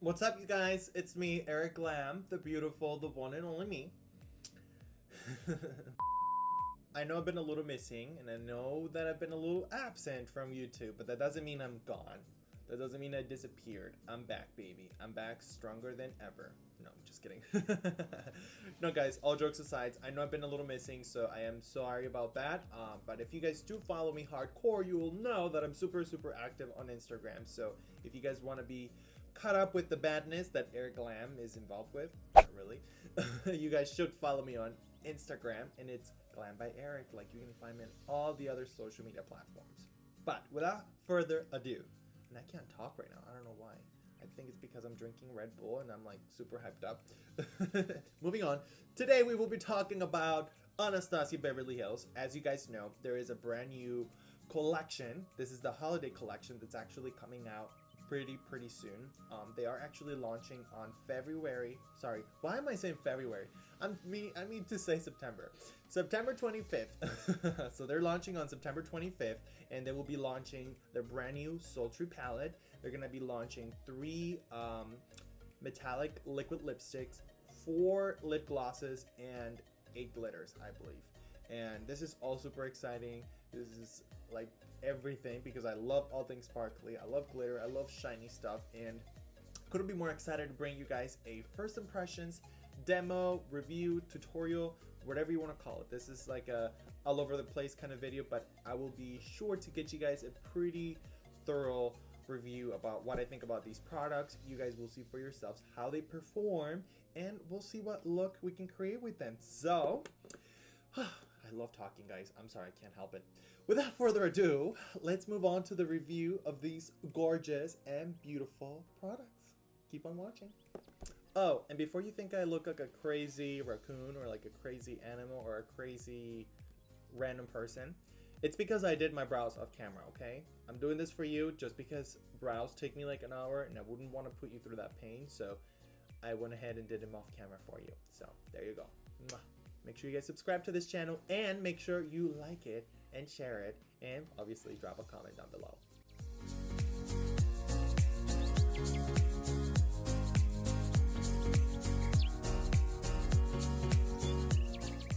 What's up, you guys? It's me, Eric Glam, the beautiful, the one and only me. I know I've been a little missing, and I know that I've been a little absent from YouTube, but that doesn't mean I'm gone. That doesn't mean I disappeared. I'm back, baby. I'm back stronger than ever. No, I'm just kidding. No, guys, all jokes aside, I know I've been a little missing, so I am sorry about that. But if you guys do follow me hardcore, you will know that I'm super, super active on Instagram. So if you guys want to be caught up with the badness that Eric Glam is involved with, not really, you guys should follow me on Instagram, and it's Glam by Eric. Like, you can find me on all the other social media platforms. But without further ado, and I can't talk right now, I don't know why. I think it's because I'm drinking Red Bull and I'm like super hyped up. Moving on, today we will be talking about Anastasia Beverly Hills. As you guys know, there is a brand new collection. This is the holiday collection that's actually coming out pretty soon. They are actually launching on February. Sorry, why am I saying February? I mean to say September 25th. So they're launching on September 25th, and they will be launching their brand new Sultry Palette. They're gonna be launching 3 metallic liquid lipsticks, 4 lip glosses, and 8 glitters, I believe. And this is all super exciting. This is like everything, because I love all things sparkly. I love glitter. I love shiny stuff, and couldn't be more excited to bring you guys a first impressions demo, review, tutorial, whatever you want to call it. This is like a all over the place kind of video, but I will be sure to get you guys a pretty thorough review about what I think about these products. You guys will see for yourselves how they perform, and we'll see what look we can create with them. So I love talking, guys. I'm sorry, I can't help it. Without further ado, let's move on to the review of these gorgeous and beautiful products. Keep on watching. Oh, and before you think I look like a crazy raccoon or like a crazy animal or a crazy random person, it's because I did my brows off camera, okay? I'm doing this for you just because brows take me like an hour, and I wouldn't want to put you through that pain, so I went ahead and did them off camera for you. So there you go. Mwah. Make sure you guys subscribe to this channel, and make sure you like it and share it, and obviously drop a comment down below.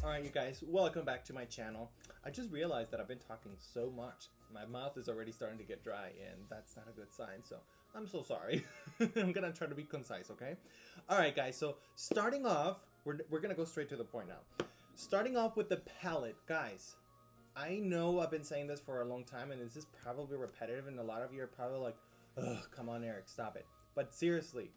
Alright, you guys, welcome back to my channel. I just realized that I've been talking so much. My mouth is already starting to get dry, and that's not a good sign, so I'm so sorry. I'm gonna try to be concise, okay? Alright, guys, so starting off, we're gonna go straight to the point now. Starting off with the palette, guys. I know I've been saying this for a long time, and this is probably repetitive, and a lot of you are probably like, ugh, come on, Eric, stop it. But seriously,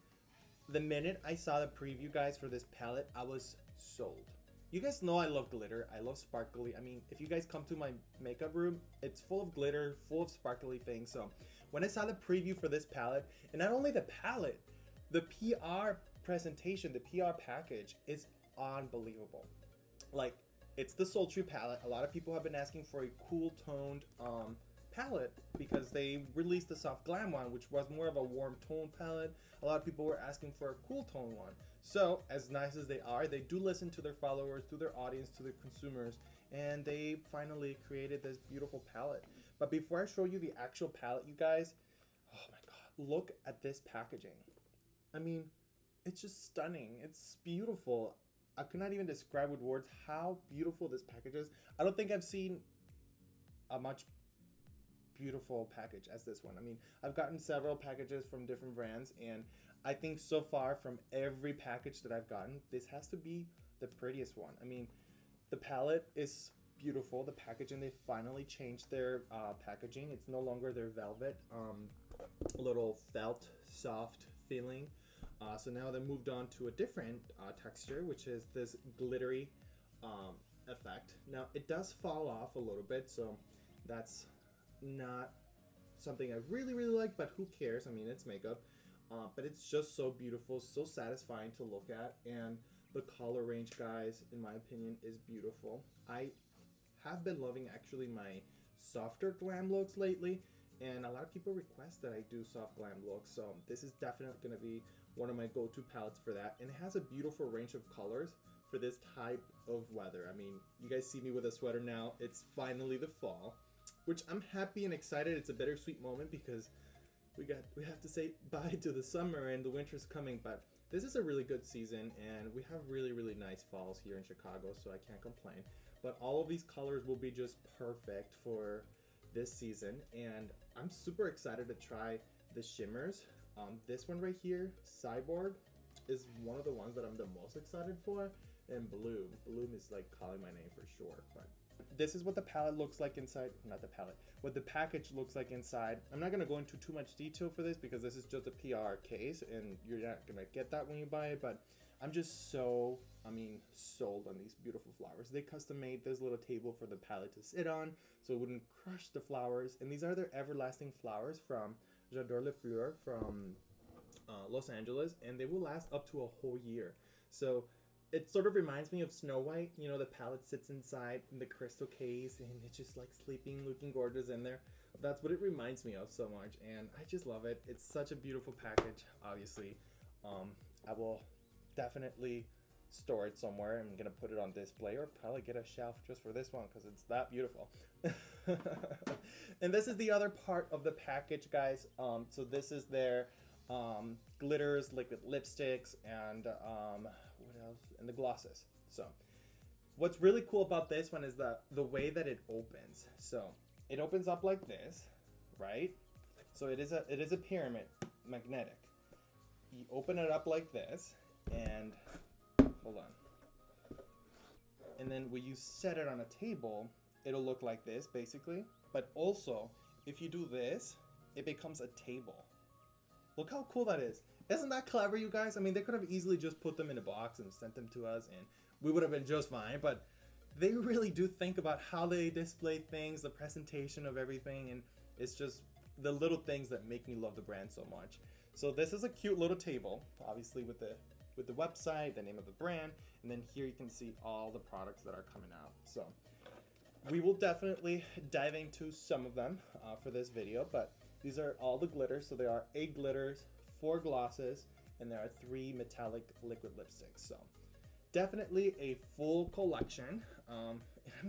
the minute I saw the preview, guys, for this palette, I was sold. You guys know I love glitter. I love sparkly. I mean, if you guys come to my makeup room, it's full of glitter, full of sparkly things. So when I saw the preview for this palette, and not only the palette, the PR presentation, the PR package is unbelievable. Like, it's the Sultry palette. A lot of people have been asking for a cool toned palette because they released the soft glam one, which was more of a warm tone palette. A lot of people were asking for a cool tone one. So as nice as they are, they do listen to their followers, to their audience, to their consumers, and they finally created this beautiful palette. But before I show you the actual palette, you guys, oh my god, look at this packaging. I mean, it's just stunning. It's beautiful. I could not even describe with words how beautiful this package is. I don't think I've seen a much beautiful package as this one. I mean, I've gotten several packages from different brands, and I think so far from every package that I've gotten, this has to be the prettiest one. I mean, the palette is beautiful. The packaging, they finally changed their packaging. It's no longer their velvet little felt soft feeling. So now they moved on to a different texture, which is this glittery effect. Now it does fall off a little bit, so that's not something I really like, but who cares? I mean, it's makeup. But it's just so beautiful, so satisfying to look at, and the color range, guys, in my opinion, is beautiful. I have been loving actually my softer glam looks lately, and a lot of people request that I do soft glam looks, so this is definitely going to be one of my go-to palettes for that. And it has a beautiful range of colors for this type of weather. I mean, you guys see me with a sweater now. It's finally the fall, which I'm happy and excited. It's a bittersweet moment because we have to say bye to the summer and the winter's coming, but this is a really good season and we have really nice falls here in Chicago, so I can't complain. But all of these colors will be just perfect for this season, and I'm super excited to try the shimmers. This one right here, Cyborg, is one of the ones that I'm the most excited for, and Bloom. Bloom is like calling my name for sure. But this is what the palette looks like inside. Not the palette, what the package looks like inside. I'm not gonna go into too much detail for this because this is just a PR case and you're not gonna get that when you buy it, but I'm just so, sold on these beautiful flowers. They custom made this little table for the palette to sit on so it wouldn't crush the flowers. And these are their everlasting flowers from J'adore les fleurs from Los Angeles, and they will last up to a whole year. So it sort of reminds me of Snow White. You know, the palette sits inside in the crystal case and it's just like sleeping, looking gorgeous in there. That's what it reminds me of so much, and I just love it. It's such a beautiful package. Obviously, I will definitely store it somewhere. I'm gonna put it on display or probably get a shelf just for this one because it's that beautiful. And this is the other part of the package, guys. So this is their glitters, liquid lipsticks, and what else? And the glosses. So what's really cool about this one is the way that it opens. So it opens up like this, right? So it is a pyramid, magnetic. You open it up like this, and hold on. And then when you set it on a table, it'll look like this basically. But also, if you do this, it becomes a table. Look how cool that is. Isn't that clever, you guys? I mean, they could have easily just put them in a box and sent them to us and we would have been just fine, but they really do think about how they display things, the presentation of everything, and it's just the little things that make me love the brand so much. So this is a cute little table, obviously with the website, the name of the brand, and then here you can see all the products that are coming out. So we will definitely dive into some of them for this video, but these are all the glitters. So there are 8 glitters, 4 glosses, and there are 3 metallic liquid lipsticks. So definitely a full collection. I'm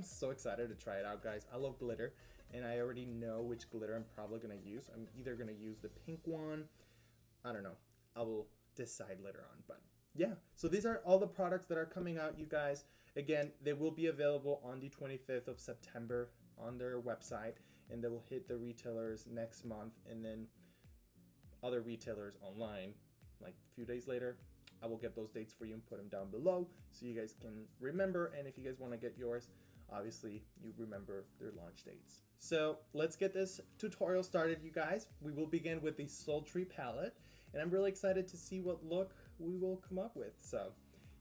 so excited to try it out, guys. I love glitter, and I already know which glitter I'm probably gonna use. I'm either gonna use the pink one. I don't know. I will decide later on, but yeah. So these are all the products that are coming out, you guys. Again, they will be available on the 25th of September on their website, and they will hit the retailers next month, and then other retailers online like a few days later. I will get those dates for you and put them down below so you guys can remember, and if you guys want to get yours, obviously you remember their launch dates. So let's get this tutorial started, you guys. We will begin with the Sultry Palette, and I'm really excited to see what look we will come up with, so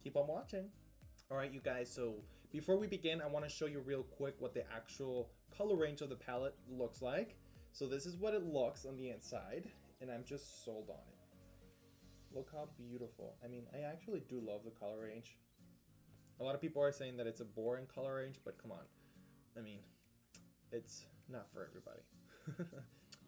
keep on watching. All right, you guys, so before we begin, I want to show you real quick what the actual color range of the palette looks like. So this is what it looks on the inside, and I'm just sold on it. Look how beautiful. I mean, I actually do love the color range. A lot of people are saying that it's a boring color range, but come on. I mean, it's not for everybody.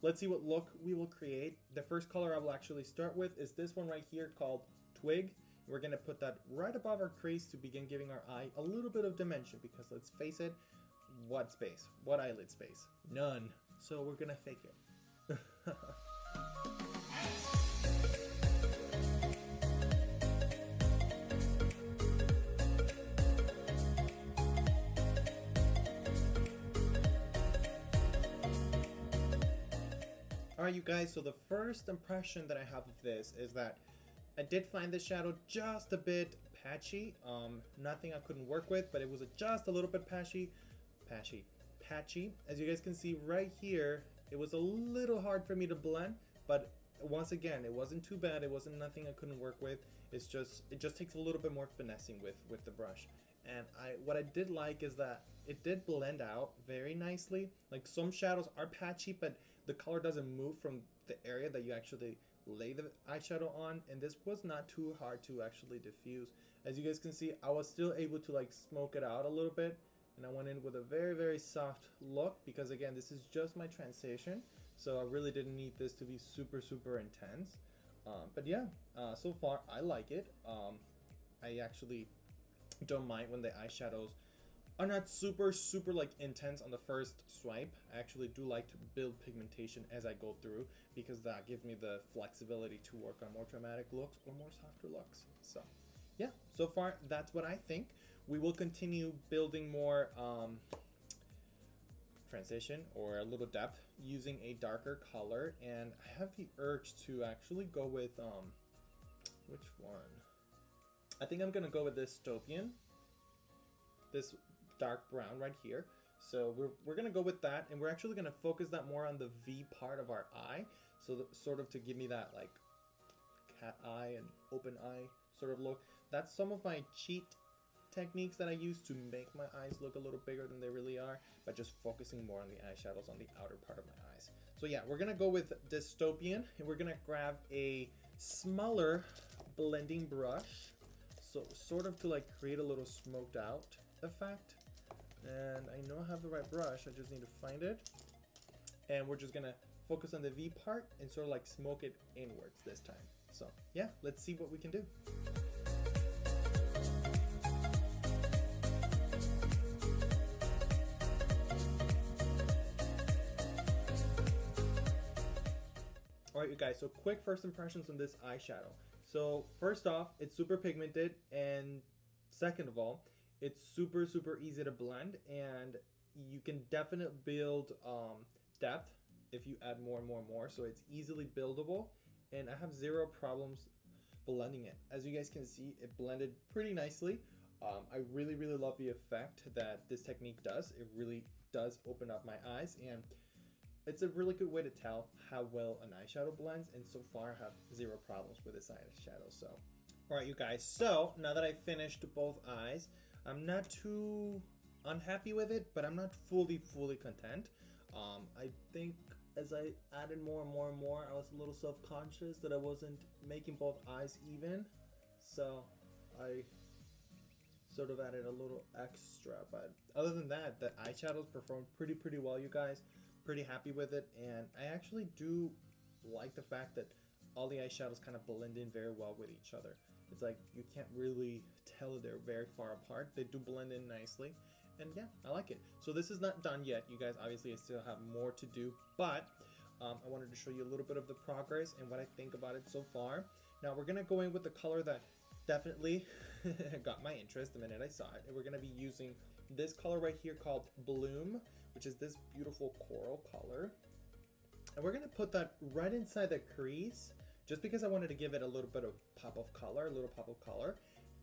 Let's see what look we will create. The first color I will actually start with is this one right here called Twig. We're gonna put that right above our crease to begin giving our eye a little bit of dimension, because let's face it, what space? What eyelid space? None. So we're gonna fake it. Alright, you guys, so the first impression that I have of this is that I did find the shadow just a bit patchy. Nothing I couldn't work with, but it was just a little bit patchy. As you guys can see right here, it was a little hard for me to blend, but once again, it wasn't too bad. It wasn't nothing I couldn't work with. It just takes a little bit more finessing with the brush. And what I did like is that it did blend out very nicely. Like, some shadows are patchy, but the color doesn't move from the area that you actually lay the eyeshadow on, and this was not too hard to actually diffuse. As you guys can see, I was still able to like smoke it out a little bit, and I went in with a very soft look, because again, this is just my transition, so I really didn't need this to be super intense. But yeah, so far I like it. I actually don't mind when the eyeshadows are not super like intense on the first swipe. I actually do like to build pigmentation as I go through, because that gives me the flexibility to work on more dramatic looks or more softer looks. So yeah, so far that's what I think. We will continue building more transition or a little depth using a darker color, and I have the urge to actually go with which one? I think I'm gonna go with this Stopian, this dark brown right here. So we're gonna go with that, and we're actually gonna focus that more on the V part of our eye, so that, sort of to give me that like cat eye and open eye sort of look. That's some of my cheat techniques that I use to make my eyes look a little bigger than they really are, by just focusing more on the eyeshadows on the outer part of my eyes. So yeah, we're gonna go with Dystopian, and we're gonna grab a smaller blending brush, so sort of to like create a little smoked out effect. And I know I have the right brush, I just need to find it. And we're just gonna focus on the V part and sort of like smoke it inwards this time. So yeah, let's see what we can do. Alright you guys, so quick first impressions on this eyeshadow. So first off, it's super pigmented, and second of all, it's super easy to blend, and you can definitely build depth if you add more and more, so it's easily buildable, and I have zero problems blending it. As you guys can see, it blended pretty nicely. I really love the effect that this technique does. It really does open up my eyes, and it's a really good way to tell how well an eyeshadow blends, and so far I have zero problems with this eyeshadow. So alright you guys, so now that I finished both eyes, I'm not too unhappy with it, but I'm not fully content. I think as I added more and more, I was a little self-conscious that I wasn't making both eyes even, so I sort of added a little extra. But other than that, the eyeshadows performed pretty well, you guys. Pretty happy with it, and I actually do like the fact that all the eyeshadows kind of blend in very well with each other. It's like you can't really tell they're very far apart. They do blend in nicely, and yeah, I like it. So this is not done yet, you guys. Obviously I still have more to do, but I wanted to show you a little bit of the progress and what I think about it so far. Now we're gonna go in with the color that definitely got my interest the minute I saw it, and we're gonna be using this color right here called Bloom, which is this beautiful coral color, and we're gonna put that right inside the crease, just because I wanted to give it a little bit of pop of color,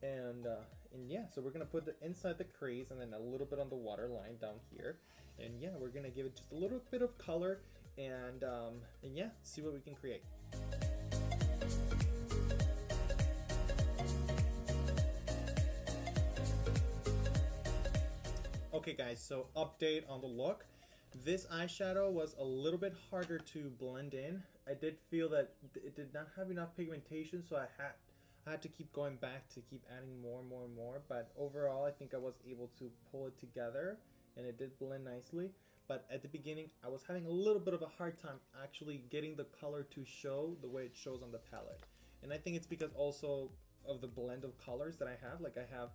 and yeah, so we're gonna put it inside the crease, and then a little bit on the waterline down here, and yeah, we're gonna give it just a little bit of color, and yeah, see what we can create. Okay guys, so update on the look. This eyeshadow was a little bit harder to blend in. I did feel that it did not have enough pigmentation, so I had to keep going back to keep adding more and more, but overall I think I was able to pull it together, and it did blend nicely. But at the beginning I was having a little bit of a hard time actually getting the color to show the way it shows on the palette, and I think it's because also of the blend of colors that I have. Like I have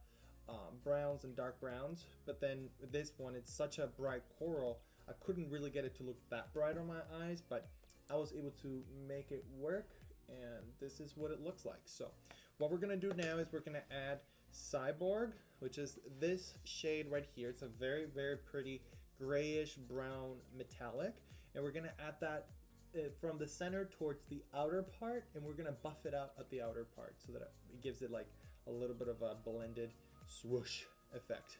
browns and dark browns, but then with this one it's such a bright coral, I couldn't really get it to look that bright on my eyes, but I was able to make it work, and this is what it looks like. So what we're gonna do now is we're gonna add Cyborg, which is this shade right here. It's a very pretty grayish brown metallic, and we're gonna add that from the center towards the outer part, and we're gonna buff it out at the outer part so that it gives it like a little bit of a blended swoosh effect.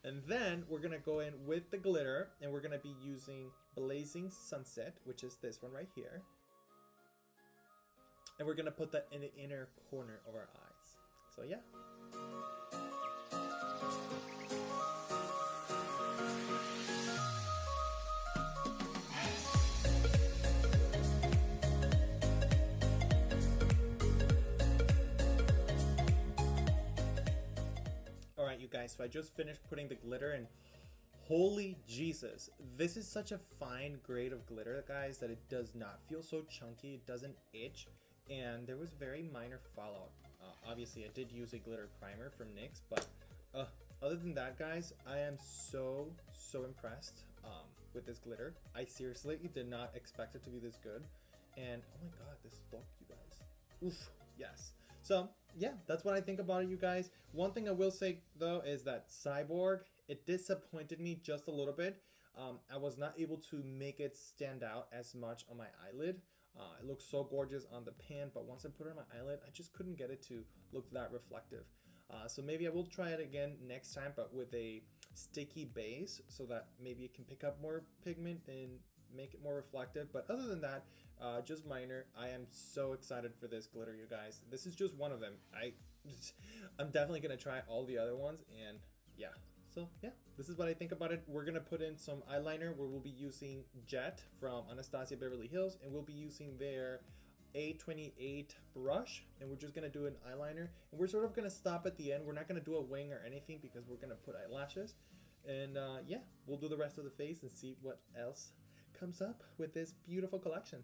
And then we're gonna go in with the glitter, and we're gonna be using Blazing Sunset, which is this one right here, and we're gonna put that in the inner corner of our eyes. So yeah. Alright you guys, so I just finished putting the glitter, and holy Jesus, this is such a fine grade of glitter, guys, that it does not feel so chunky, it doesn't itch, and there was very minor fallout. Obviously I did use a glitter primer from NYX, but other than that, guys, I am so impressed with this glitter. I seriously did not expect it to be this good. And oh my god, this look, you guys. Oof, yes. So yeah, that's what I think about it, you guys. One thing I will say though is that Cyborg, it disappointed me just a little bit. I was not able to make it stand out as much on my eyelid. It looks so gorgeous on the pan, but once I put it on my eyelid, I just couldn't get it to look that reflective. So maybe I will try it again next time, but with a sticky base, so that maybe it can pick up more pigment and make it more reflective. But other than that, just minor. I am so excited for this glitter, you guys. This is just one of them. I'm definitely gonna try all the other ones, and yeah. So yeah, this is what I think about it. We're gonna put in some eyeliner where we'll be using Jet from Anastasia Beverly Hills, and we'll be using their A28 brush, and we're just gonna do an eyeliner, and we're sort of gonna stop at the end. We're not gonna do a wing or anything because we're gonna put eyelashes, and yeah, we'll do the rest of the face and see what else comes up with this beautiful collection.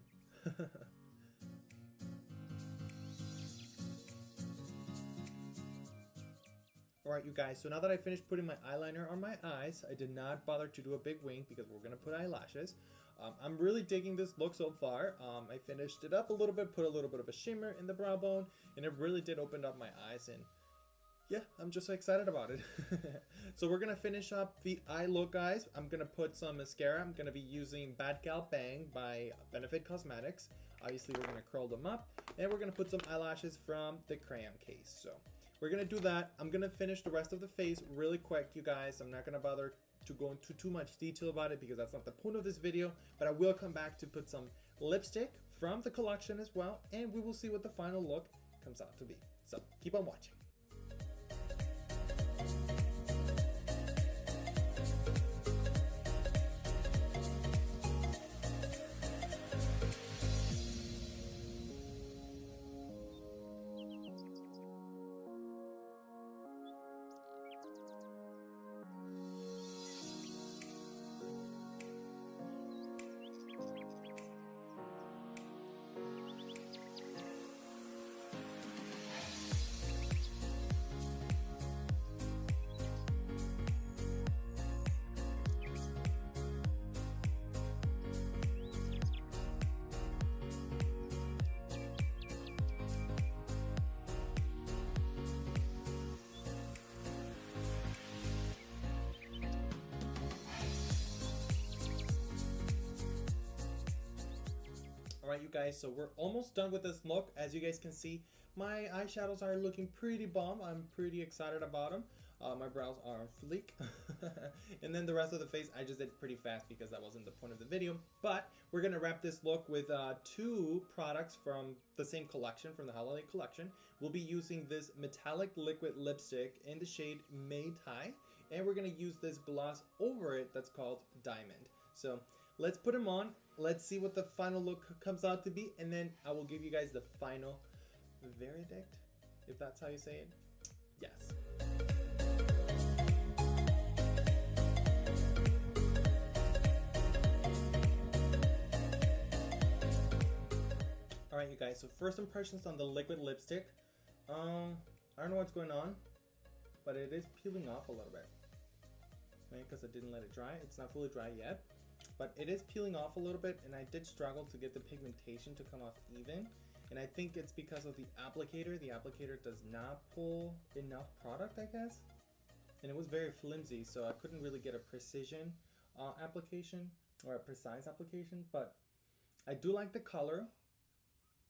Alright, you guys, so now that I finished putting my eyeliner on my eyes, I did not bother to do a big wing because we're going to put eyelashes. I'm really digging this look so far. I finished it up a little bit, put a little bit of a shimmer in the brow bone, and it really did open up my eyes, and yeah, I'm just so excited about it. So we're going to finish up the eye look, guys. I'm going to put some mascara. I'm going to be using Bad Gal Bang by Benefit Cosmetics. Obviously, we're going to curl them up, and we're going to put some eyelashes from the crayon case. So we're gonna do that. I'm gonna finish the rest of the face really quick, you guys. I'm not gonna bother to go into too much detail about it because that's not the point of this video, but I will come back to put some lipstick from the collection as well, and we will see what the final look comes out to be. So keep on watching. Alright, you guys, so we're almost done with this look. As you guys can see, my eyeshadows are looking pretty bomb. I'm pretty excited about them. My brows are fleek. And then the rest of the face, I just did pretty fast because that wasn't the point of the video. But we're going to wrap this look with two products from the same collection, from the holiday collection. We'll be using this metallic liquid lipstick in the shade May Tai. And we're going to use this gloss over it that's called Diamond. So let's put them on. Let's see what the final look comes out to be, and then I will give you guys the final verdict, if that's how you say it. Yes. Alright, you guys, so first impressions on the liquid lipstick. I don't know what's going on, but it is peeling off a little bit. Right, because I didn't let it dry. It's not fully dry yet. But it is peeling off a little bit, and I did struggle to get the pigmentation to come off even. And I think it's because of the applicator. The applicator does not pull enough product, I guess. And it was very flimsy, so I couldn't really get a precision application or a precise application. But I do like the color.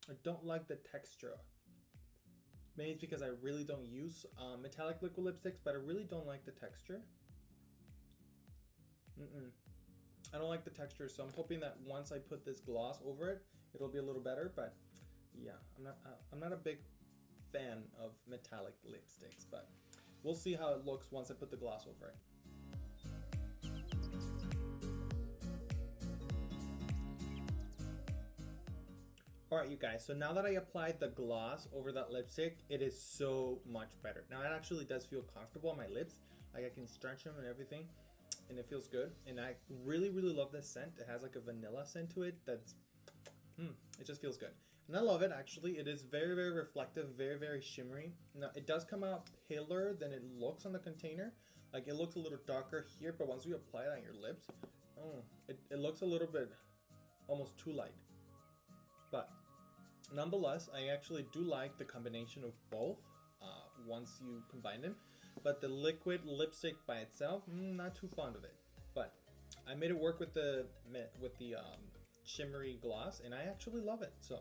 I don't like the texture. Maybe it's because I really don't use metallic liquid lipsticks, but I really don't like the texture. I don't like the texture, so I'm hoping that once I put this gloss over it, it'll be a little better. But yeah, I'm not a big fan of metallic lipsticks, but we'll see how it looks once I put the gloss over it. Alright, you guys, so now that I applied the gloss over that lipstick, it is so much better. Now it actually does feel comfortable on my lips, like I can stretch them and everything. And it feels good, and I really love this scent. It has like a vanilla scent to it that's it just feels good, and I love it. Actually, it is very reflective, very shimmery. Now it does come out paler than it looks on the container, Like it looks a little darker here, but once you apply it on your lips, it looks a little bit almost too light. But nonetheless, I actually do like the combination of both once you combine them. But the liquid lipstick by itself, not too fond of it. But I made it work with the shimmery gloss, and I actually love it. So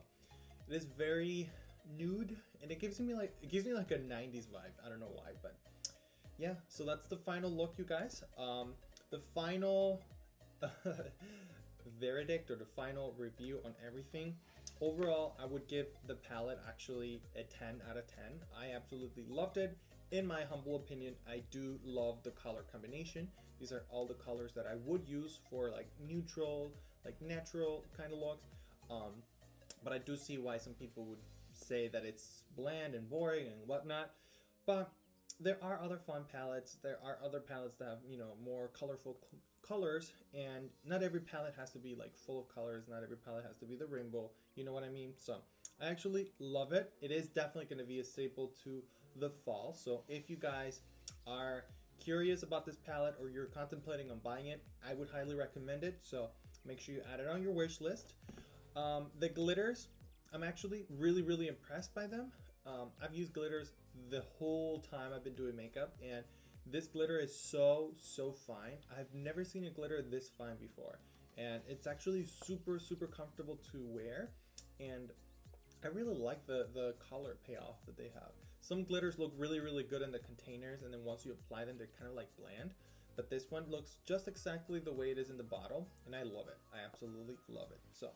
it is very nude, and it gives me like a 90s vibe. I don't know why, but yeah. So that's the final look, you guys. The final verdict or the final review on everything. Overall, I would give the palette actually a 10 out of 10. I absolutely loved it. In my humble opinion, I do love the color combination. These are all the colors that I would use for like neutral, like natural kind of looks. But I do see why some people would say that it's bland and boring and whatnot. But there are other fun palettes. There are other palettes that have, you know, more colorful colors, and not every palette has to be like full of colors. Not every palette has to be the rainbow. You know what I mean? So I actually love it. It is definitely going to be a staple to the fall. So if you guys are curious about this palette or you're contemplating on buying it, I would highly recommend it. So make sure you add it on your wish list. The glitters, I'm actually really impressed by them. I've used glitters the whole time I've been doing makeup, and this glitter is so fine. I've never seen a glitter this fine before, and it's actually super comfortable to wear, and I really like the color payoff that they have. Some glitters look really good in the containers, and then once you apply them, they're kind of like bland. But this one looks just exactly the way it is in the bottle, and I love it. I absolutely love it. So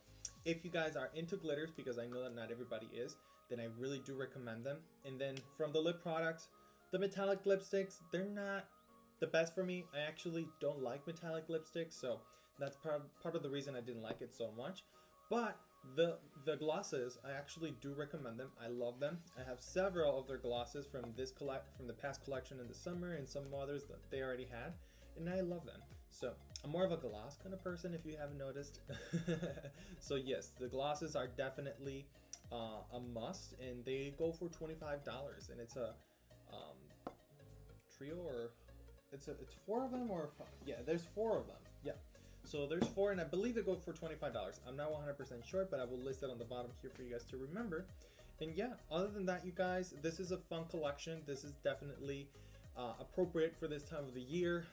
if you guys are into glitters, because I know that not everybody is, then I really do recommend them. And then from the lip products, the metallic lipsticks, they're not the best for me. I actually don't like metallic lipsticks, so that's part of the reason I didn't like it so much. But the glosses, I actually do recommend them. I love them. I have several of their glosses from the past collection in the summer, and some others that they already had, and I love them. So I'm more of a gloss kind of person, if you haven't noticed. So yes, the glosses are definitely a must, and they go for $25, and it's a trio, or it's 4 of them, or 5? Yeah, there's 4 of them. Yeah. So there's 4, and I believe they go for $25. I'm not 100% sure, but I will list it on the bottom here for you guys to remember. And yeah, other than that, you guys, this is a fun collection. This is definitely appropriate for this time of the year,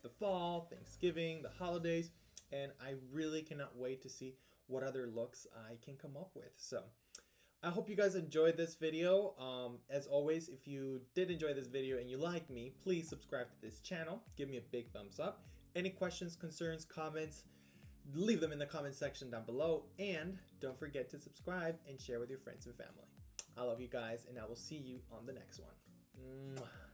the fall, Thanksgiving, the holidays, and I really cannot wait to see what other looks I can come up with. So I hope you guys enjoyed this video. As always, if you did enjoy this video and you like me, please subscribe to this channel. Give me a big thumbs up. Any questions, concerns, comments, leave them in the comment section down below. And don't forget to subscribe and share with your friends and family. I love you guys, and I will see you on the next one. Mwah.